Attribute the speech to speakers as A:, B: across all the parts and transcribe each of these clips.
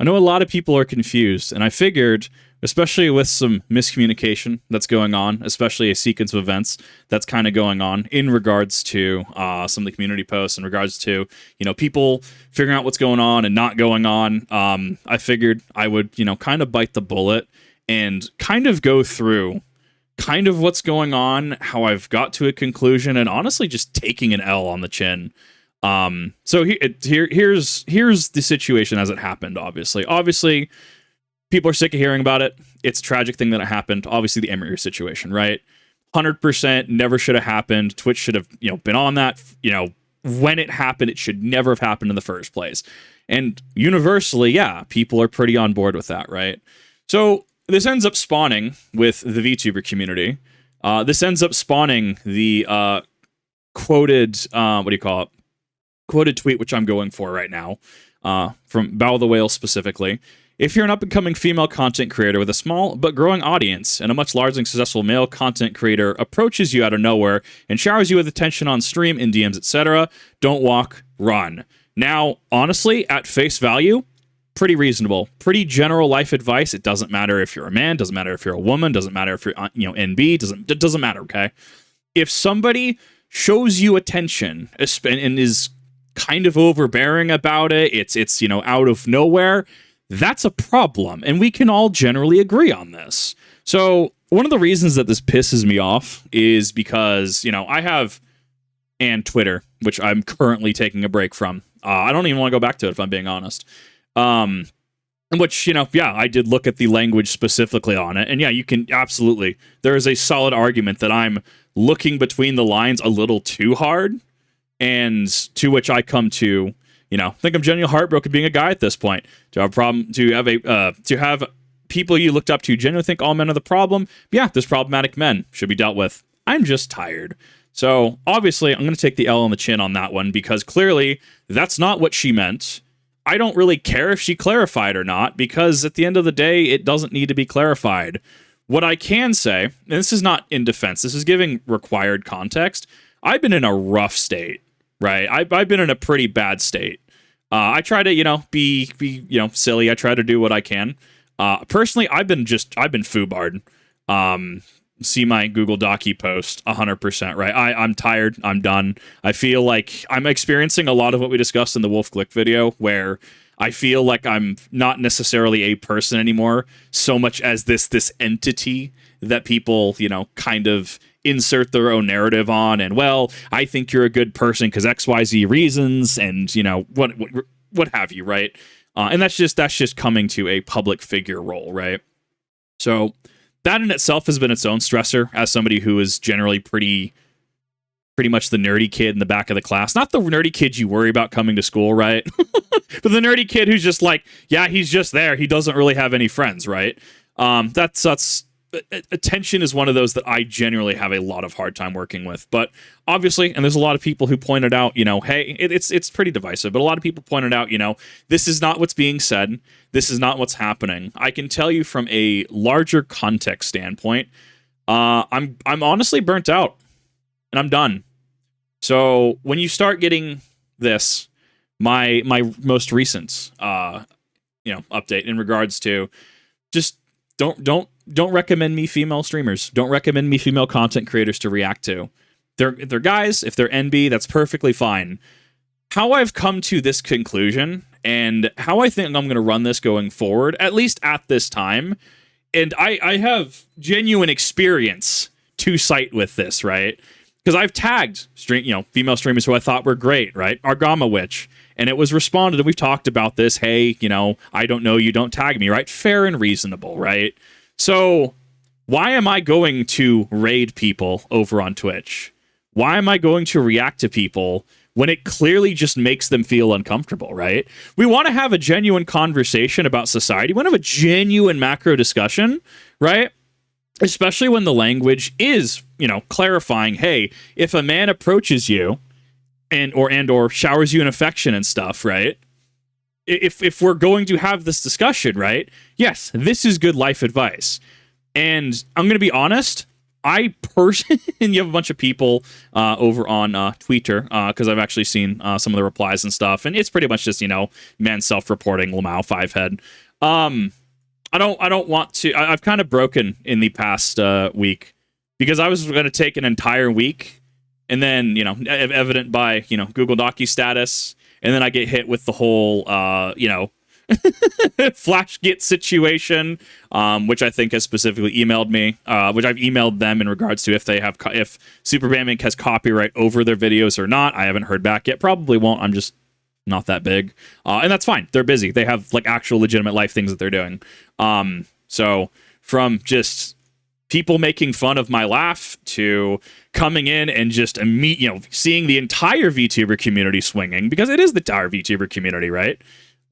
A: I know a lot of people are confused, and I figured, especially with some miscommunication that's going on, especially a sequence of events that's kind of going on in regards to some of the community posts, in regards to people figuring out what's going on and not going on. I figured I would kind of bite the bullet and kind of go through kind of what's going on, how I've got to a conclusion, and honestly just taking an L on the chin. So here's the situation as it happened. Obviously, people are sick of hearing about it. It's a tragic thing that it happened. Obviously, the Emir situation, right? 100% never should have happened. Twitch should have been on that. When it happened, it should never have happened in the first place. And universally, yeah, people are pretty on board with that, right? So this ends up spawning with the VTuber community. This ends up spawning the quoted quoted tweet, which I'm going for right now, from Bow the Whale specifically. If you're an up-and-coming female content creator with a small but growing audience, and a much larger and successful male content creator approaches you out of nowhere and showers you with attention on stream, in DMs, etc., don't walk, run. Now, honestly, at face value, pretty reasonable, pretty general life advice. It doesn't matter if you're a man, doesn't matter if you're a woman, doesn't matter if you're NB, it doesn't matter. Okay, if somebody shows you attention and is kind of overbearing about it, it's out of nowhere, that's a problem, and we can all generally agree on this. So one of the reasons that this pisses me off is because I have and Twitter, which I'm currently taking a break from. I don't even want to go back to it, if I'm being honest. Which, I did look at the language specifically on it, and yeah, you can absolutely, there is a solid argument that I'm looking between the lines a little too hard, and to which I come to, think I'm genuinely heartbroken being a guy at this point. To have a problem, to have people you looked up to genuinely think all men are the problem. Yeah, there's problematic men, should be dealt with. I'm just tired. So obviously, I'm going to take the L on the chin on that one, because clearly that's not what she meant. I don't really care if she clarified or not, because at the end of the day, it doesn't need to be clarified. What I can say, and this is not in defense, this is giving required context. I've been in a rough state, right? I've been in a pretty bad state. I try to, be silly. I try to do what I can. Personally, I've been foobarred. See my Google Docu post 100%, right? I'm tired. I'm done. I feel like I'm experiencing a lot of what we discussed in the Wolf Glick video, where I feel like I'm not necessarily a person anymore, so much as this entity that people, kind of insert their own narrative on, and well, I think you're a good person because XYZ reasons, and what have you, right? And that's just coming to a public figure role, right? So that in itself has been its own stressor, as somebody who is generally pretty much the nerdy kid in the back of the class. Not the nerdy kid you worry about coming to school, right? But the nerdy kid who's just like, yeah, he's just there. He doesn't really have any friends, right? That's attention is one of those that I genuinely have a lot of hard time working with. But obviously, and there's a lot of people who pointed out, hey, it's pretty divisive, but a lot of people pointed out, this is not what's being said. This is not what's happening. I can tell you from a larger context standpoint, I'm honestly burnt out, and I'm done. So when you start getting this, my most recent update in regards to just don't recommend me female streamers. Don't recommend me female content creators to react to. They're guys. If they're NB, that's perfectly fine. How I've come to this conclusion, and how I think I'm going to run this going forward, at least at this time, and I have genuine experience to cite with this, right? Because I've tagged female streamers who I thought were great, right? Argama Witch. And it was responded, and we've talked about this. Hey, I don't know you, don't tag me, right? Fair and reasonable, right? So why am I going to raid people over on Twitch? Why am I going to react to people when it clearly just makes them feel uncomfortable, right? We want to have a genuine conversation about society. We want to have a genuine macro discussion, right? Especially when the language is, clarifying, hey, if a man approaches you or showers you in affection and stuff, right? If we're going to have this discussion, right? Yes, this is good life advice. And I'm going to be honest, I personally, and you have a bunch of people over on Twitter, because I've actually seen some of the replies and stuff, and it's pretty much just, men self-reporting Lamau Fivehead. I don't want to. I've kind of broken in the past week, because I was going to take an entire week, and then evident by Google Docu status, and then I get hit with the whole FlashGit situation, which I think has specifically emailed me, which I've emailed them in regards to if Superband Inc. has copyright over their videos or not. I haven't heard back yet. Probably won't. I'm just not that big, and that's fine. They're busy. They have like actual legitimate life things that they're doing. So from just people making fun of my laugh to coming in and just seeing the entire VTuber community swinging, because it is the entire VTuber community, right?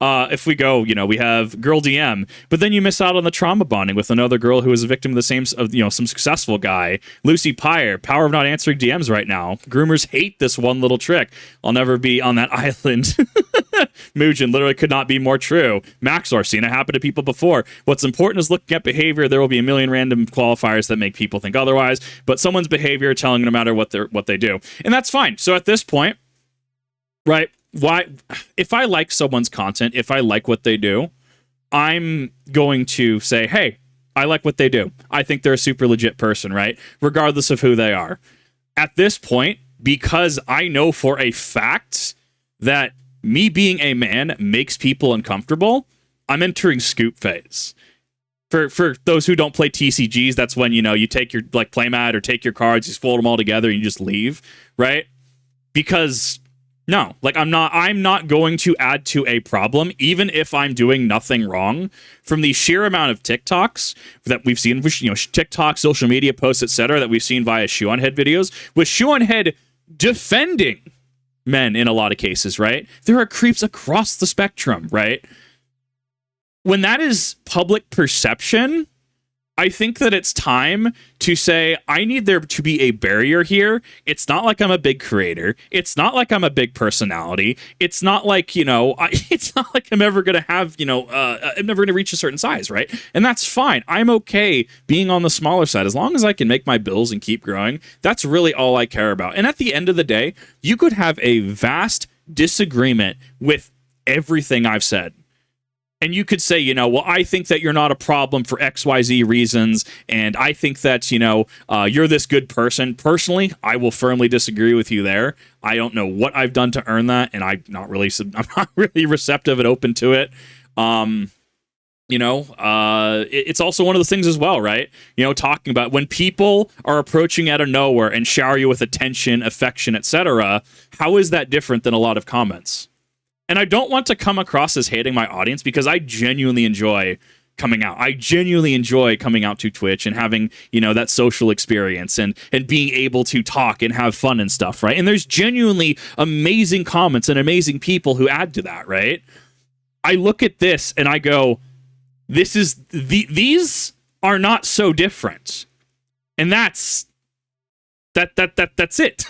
A: If we go, we have Girl DM, but then you miss out on the trauma bonding with another girl who is a victim of the same, some successful guy. Lucy Pyre, power of not answering DMs right now. Groomers hate this one little trick. I'll never be on that island. Mugen literally could not be more true. Maxor, seen it happen to people before. What's important is looking at behavior. There will be a million random qualifiers that make people think otherwise, but someone's behavior telling no matter what they do. And that's fine. So at this point, right, why, if I like someone's content, if I like what they do, I'm going to say, hey, I like what they do. I think they're a super legit person, right? Regardless of who they are. At this point, because I know for a fact that me being a man makes people uncomfortable, I'm entering scoop phase. For those who don't play TCGs, that's when, you take your playmat or take your cards, you fold them all together and you just leave, right? Because no, I'm not going to add to a problem, even if I'm doing nothing wrong. From the sheer amount of TikToks that we've seen, TikTok, social media posts, etc., that we've seen via Shoe on Head videos, with Shoe on Head defending men in a lot of cases, right? There are creeps across the spectrum, right? When that is public perception, I think that it's time to say, I need there to be a barrier here. It's not like I'm a big creator. It's not like I'm a big personality. It's not like, it's not like I'm ever going to have, I'm never going to reach a certain size, right? And that's fine. I'm okay being on the smaller side. As long as I can make my bills and keep growing, that's really all I care about. And at the end of the day, you could have a vast disagreement with everything I've said. And you could say, well, I think that you're not a problem for XYZ reasons, and I think that, you're this good person. Personally, I will firmly disagree with you there. I don't know what I've done to earn that, and I'm not really receptive and open to it. It's also one of those things as well, right? Talking about when people are approaching out of nowhere and shower you with attention, affection, etc., how is that different than a lot of comments? And I don't want to come across as hating my audience, because I genuinely enjoy coming out. I genuinely enjoy coming out to Twitch and having, that social experience and being able to talk and have fun and stuff, right? And there's genuinely amazing comments and amazing people who add to that, right? I look at this and I go, these are not so different. And that's it.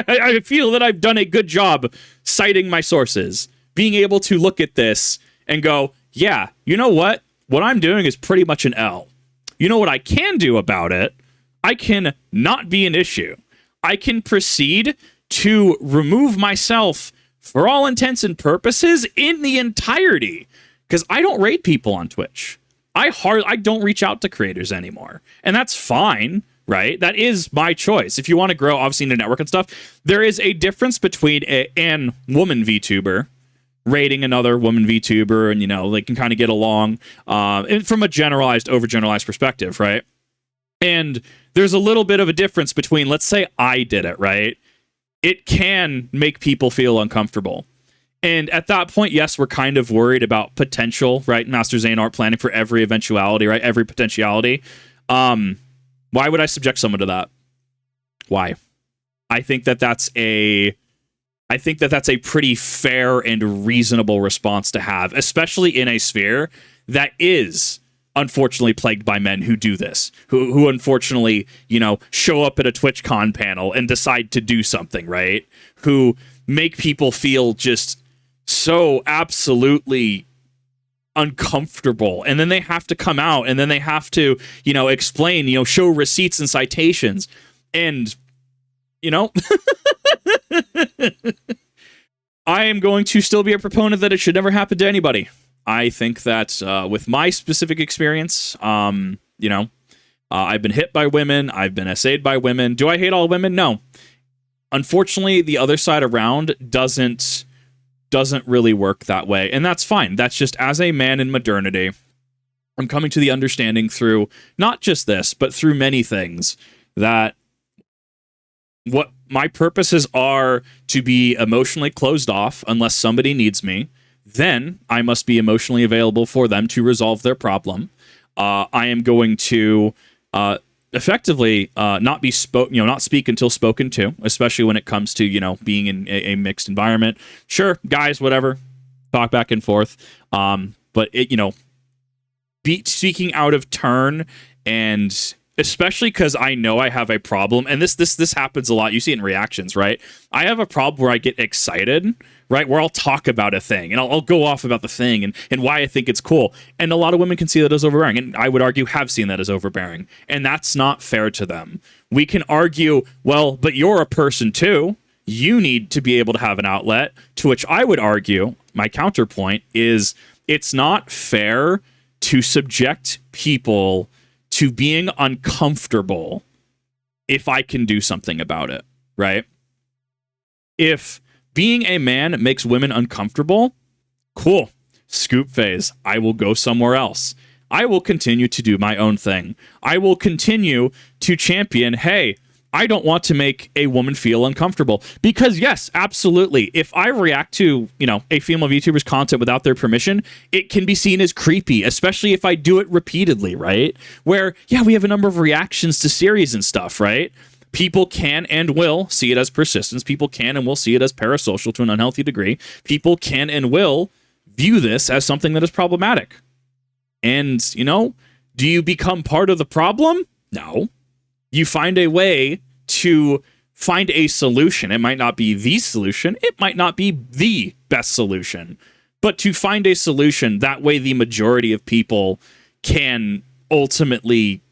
A: I feel that I've done a good job citing my sources, being able to look at this and go, yeah, you know what? What I'm doing is pretty much an L. You know what I can do about it? I can not be an issue. I can proceed to remove myself for all intents and purposes in the entirety, because I don't raid people on Twitch. I don't reach out to creators anymore, and that's fine. Right? That is my choice. If you want to grow, obviously, in a network and stuff, there is a difference between an woman VTuber rating another woman VTuber, and, they can kind of get along and from a overgeneralized perspective, right? And there's a little bit of a difference between, let's say I did it, right? It can make people feel uncomfortable. And at that point, yes, we're kind of worried about potential, right? Master Zane aren't planning for every eventuality, right? Every potentiality. Why would I subject someone to that? Why? I think that that's a pretty fair and reasonable response to have, especially in a sphere that is unfortunately plagued by men who do this, who unfortunately, show up at a TwitchCon panel and decide to do something, right? Who make people feel just so absolutely uncomfortable, and then they have to come out and then they have to, explain, show receipts and citations, and you know I am going to still be a proponent that it should never happen to anybody. I think that with my specific experience, I've been hit by women, I've been essayed by women. Do I hate all women? No. Unfortunately, the other side around doesn't really work that way, and that's fine. That's just, as a man in modernity, I'm coming to the understanding through not just this, but through many things, that what my purposes are to be emotionally closed off unless somebody needs me. Then I must be emotionally available for them to resolve their problem. I am going to effectively not speak until spoken to, especially when it comes to being in a mixed environment. Sure, guys, whatever, talk back and forth. But be speaking out of turn, and especially because I know I have a problem, and this happens a lot. You see it in reactions, right? I have a problem where I get excited, right? Where I'll talk about a thing, and I'll go off about the thing and why I think it's cool. And a lot of women can see that as overbearing, and I would argue have seen that as overbearing. And that's not fair to them. We can argue, well, but you're a person too. You need to be able to have an outlet, to which I would argue, my counterpoint is, it's not fair to subject people to being uncomfortable if I can do something about it, right? If being a man makes women uncomfortable, cool, scoop phase. I will go somewhere else. I will continue to do my own thing. I will continue to champion, hey, I don't want to make a woman feel uncomfortable. Because yes, absolutely, if I react to, a female VTuber's content without their permission, it can be seen as creepy, especially if I do it repeatedly, right? Where, yeah, we have a number of reactions to series and stuff, right? People can and will see it as persistence. People can and will see it as parasocial to an unhealthy degree. People can and will view this as something that is problematic. And, do you become part of the problem? No. You find a way to find a solution. It might not be the solution. It might not be the best solution. But to find a solution, that way the majority of people can ultimately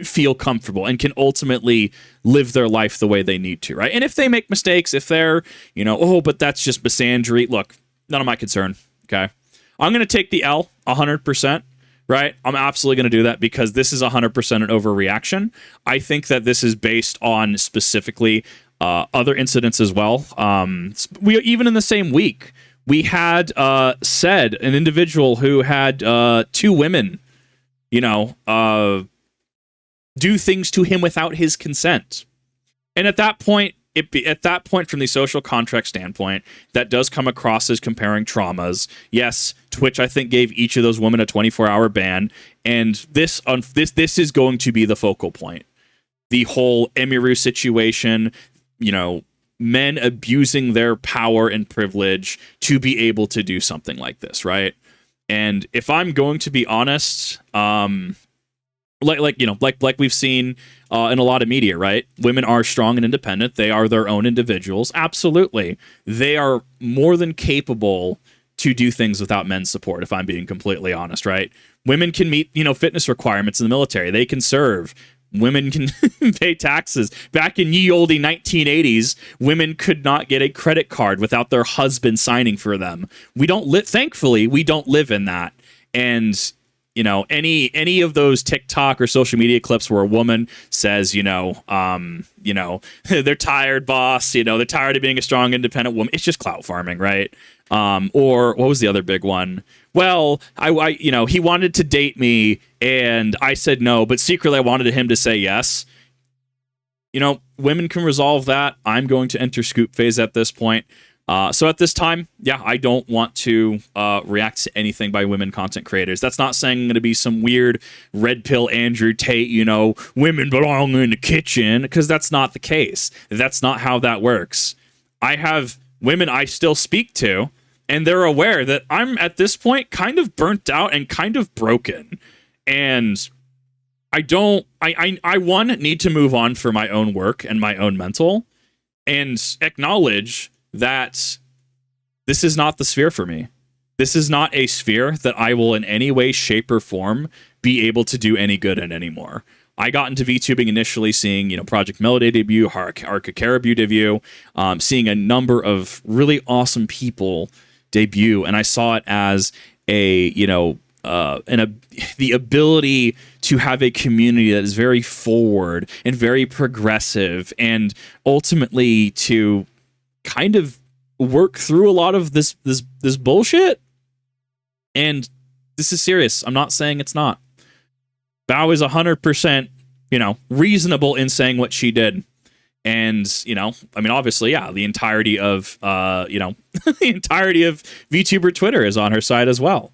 A: feel comfortable and can ultimately live their life the way they need to, right? And if they make mistakes, if they're, but that's just misandry, look, none of my concern, okay? I'm going to take the L 100%. Right? I'm absolutely going to do that, because this is 100% an overreaction. I think that this is based on specifically other incidents as well. We even in the same week, we had said an individual who had two women, do things to him without his consent. And at that point, from the social contract standpoint, that does come across as comparing traumas. Yes, Twitch, I think, gave each of those women a 24-hour ban, and this is going to be the focal point. The whole Emiru situation, men abusing their power and privilege to be able to do something like this, right? And if I'm going to be honest, like we've seen in a lot of media, right? Women are strong and independent. They are their own individuals. Absolutely. They are more than capable to do things without men's support, if I'm being completely honest, right? Women can meet, fitness requirements in the military. They can serve. Women can pay taxes. Back in ye olde 1980s, women could not get a credit card without their husband signing for them. Thankfully, we don't live in that. And any of those TikTok or social media clips where a woman says, they're tired, boss, they're tired of being a strong, independent woman. It's just clout farming, right? Or what was the other big one? Well, I he wanted to date me and I said no, but secretly I wanted him to say yes. Women can resolve that. I'm going to enter scoop phase at this point. So at this time, yeah, I don't want to react to anything by women content creators. That's not saying I'm going to be some weird red pill Andrew Tate, women belong in the kitchen, because that's not the case. That's not how that works. I have women I still speak to, and they're aware that I'm at this point kind of burnt out and kind of broken. And I need to move on for my own work and my own mental, and acknowledge that this is not the sphere for me. This is not a sphere that I will in any way, shape, or form be able to do any good in anymore. I got into VTubing initially seeing, Project Melody debut, Arca Caribou debut, seeing a number of really awesome people debut, and I saw it as a, the ability to have a community that is very forward and very progressive, and ultimately to kind of work through a lot of this bullshit. And this is serious. I'm not saying it's not. Bao is 100%, reasonable in saying what she did. And, obviously, yeah, the entirety of, the entirety of VTuber Twitter is on her side as well,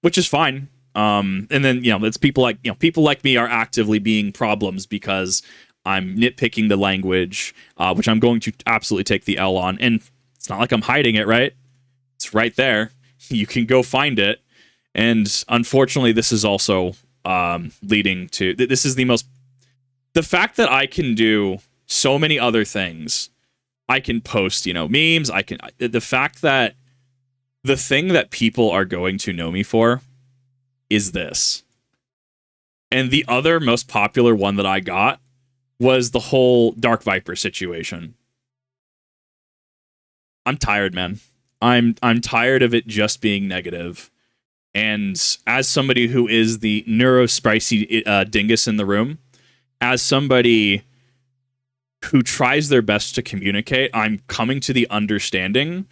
A: which is fine. And then, it's people like me are actively being problems because I'm nitpicking the language, which I'm going to absolutely take the L on. And it's not like I'm hiding it, right? It's right there. You can go find it. And unfortunately, this is also leading to... This is the fact that I can do so many other things. I can post, memes. The fact that the thing that people are going to know me for is this. And the other most popular one that I got was the whole Dark Viper situation. I'm tired, man. I'm tired of it just being negative. And as somebody who is the neurospicy dingus in the room, as somebody who tries their best to communicate, I'm coming to the understanding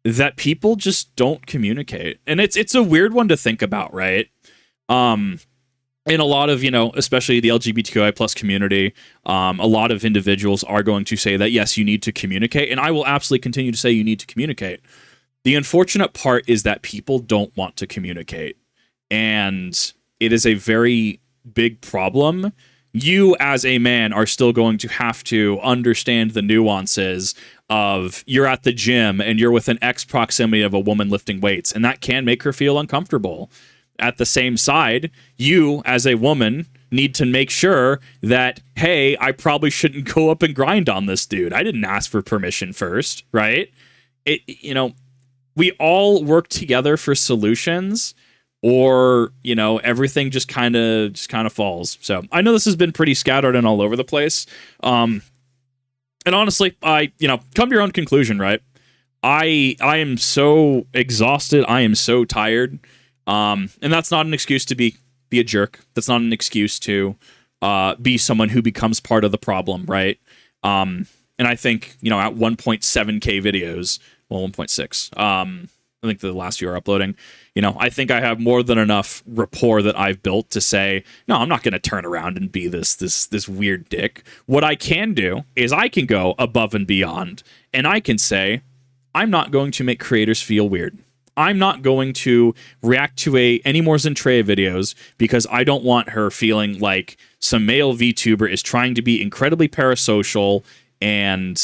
A: that people just don't communicate. And it's a weird one to think about, right? In a lot of, especially the LGBTQI plus community, a lot of individuals are going to say that, yes, you need to communicate. And I will absolutely continue to say you need to communicate. The unfortunate part is that people don't want to communicate. And it is a very big problem. You, as a man, are still going to have to understand the nuances of you're at the gym and you're within X proximity of a woman lifting weights. And that can make her feel uncomfortable. At the same side, you, as a woman, need to make sure that, hey, I probably shouldn't go up and grind on this dude. I didn't ask for permission first, right? We all work together for solutions, or, everything just kind of falls. So I know this has been pretty scattered and all over the place. And honestly, come to your own conclusion, right? I am so exhausted. I am so tired. And that's not an excuse to be a jerk. That's not an excuse to be someone who becomes part of the problem, right? And I think, at 1.7K videos, well, 1.6, I think the last few are uploading, I think I have more than enough rapport that I've built to say, no, I'm not going to turn around and be this weird dick. What I can do is I can go above and beyond, and I can say, I'm not going to make creators feel weird. I'm not going to react to any more Zentreya videos because I don't want her feeling like some male VTuber is trying to be incredibly parasocial and,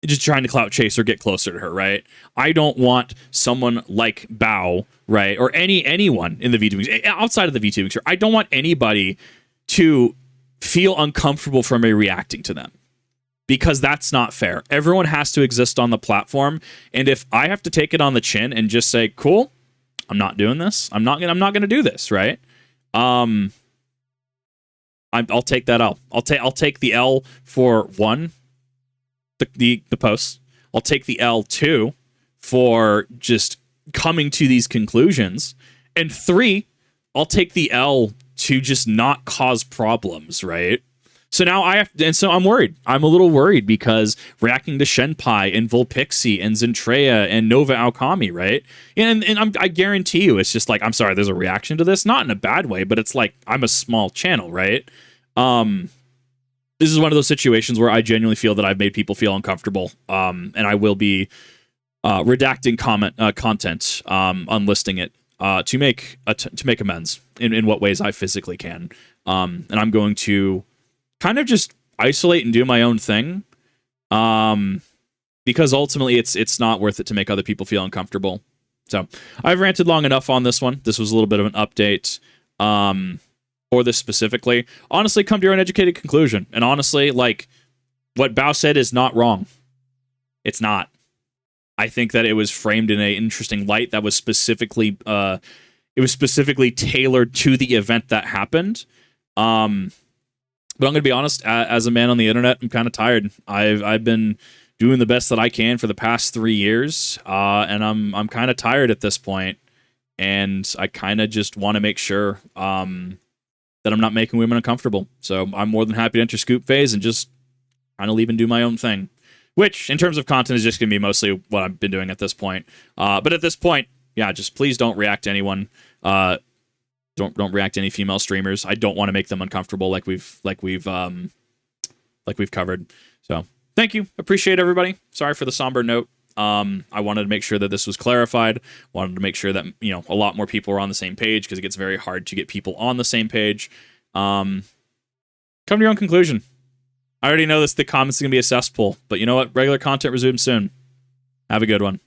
A: just trying to clout chase or get closer to her, right? I don't want someone like Bao, right, or anyone in the VTubing, outside of the VTubing sphere. I don't want anybody to feel uncomfortable from me reacting to them, because that's not fair. Everyone has to exist on the platform, and if I have to take it on the chin and just say, "Cool, I'm not doing this. I'm not gonna do this," right? I'll take that L. I'll take the L for one. The posts. I'll take the L2 for just coming to these conclusions, and 3, I'll take the L to just not cause problems, right? So now so I'm worried. I'm a little worried because reacting to Shenpai and Vulpixie and Zentreya and Nova Alchemy, right? And I guarantee you, it's just like, I'm sorry, there's a reaction to this, not in a bad way, but it's like I'm a small channel, right? This is one of those situations where I genuinely feel that I've made people feel uncomfortable, and I will be redacting content, unlisting it to make amends in what ways I physically can, and I'm going to kind of just isolate and do my own thing, because ultimately it's not worth it to make other people feel uncomfortable. So I've ranted long enough on this one. This was a little bit of an update. For this specifically, honestly, come to your own educated conclusion. And honestly, like, what Bao said is not wrong. It's not. I think that it was framed in an interesting light that was specifically tailored to the event that happened. But I'm going to be honest, as a man on the internet, I'm kind of tired. I've been doing the best that I can for the past 3 years, and I'm kind of tired at this point, and I kind of just want to make sure that I'm not making women uncomfortable. So I'm more than happy to enter scoop phase and just kind of leave and do my own thing, which in terms of content is just going to be mostly what I've been doing at this point. But at this point, yeah, just please don't react to anyone. Don't react to any female streamers. I don't want to make them uncomfortable like we've covered. So thank you. Appreciate everybody. Sorry for the somber note. I wanted to make sure that this was clarified. Wanted to make sure that, you know, a lot more people are on the same page, because it gets very hard to get people on the same page. Come to your own conclusion. I already know the comments are going to be a cesspool, but you know what? Regular content resumes soon. Have a good one.